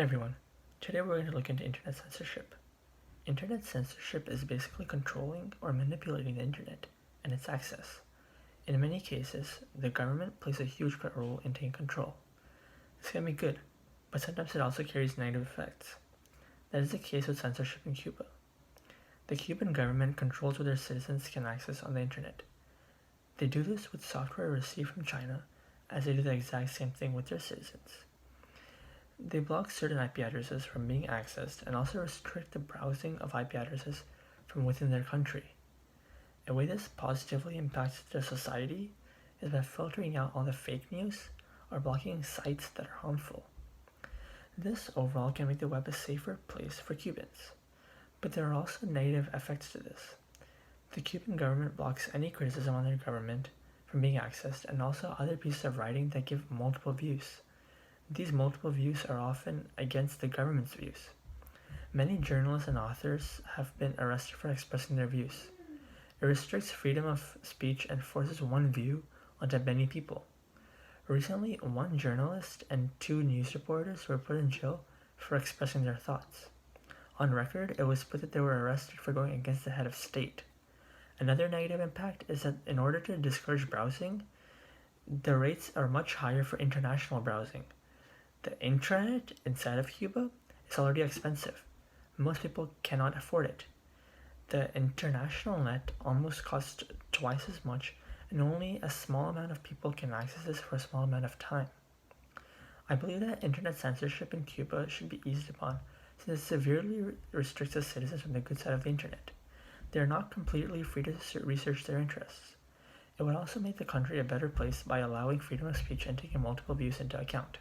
Hey everyone, today we're going to look into internet censorship. Internet censorship is basically controlling or manipulating the internet and its access. In many cases, the government plays a huge role in taking control. This can be good, but sometimes it also carries negative effects. That is the case with censorship in Cuba. The Cuban government controls what their citizens can access on the internet. They do this with software received from China, as they do the exact same thing with their citizens. They block certain IP addresses from being accessed and also restrict the browsing of IP addresses from within their country. A way this positively impacts their society is by filtering out all the fake news or blocking sites that are harmful. This overall can make the web a safer place for Cubans, but there are also negative effects to this. The Cuban government blocks any criticism on their government from being accessed and also other pieces of writing that give multiple views. These multiple views are often against the government's views. Many journalists and authors have been arrested for expressing their views. It restricts freedom of speech and forces one view onto many people. Recently, one journalist and two news reporters were put in jail for expressing their thoughts. On record, it was put that they were arrested for going against the head of state. Another negative impact is that in order to discourage browsing, the rates are much higher for international browsing. The intranet inside of Cuba is already expensive. Most people cannot afford it. The international net almost costs twice as much, and only a small amount of people can access this for a small amount of time. I believe that internet censorship in Cuba should be eased upon, since it severely restricts the citizens from the good side of the internet. They are not completely free to research their interests. It would also make the country a better place by allowing freedom of speech and taking multiple views into account.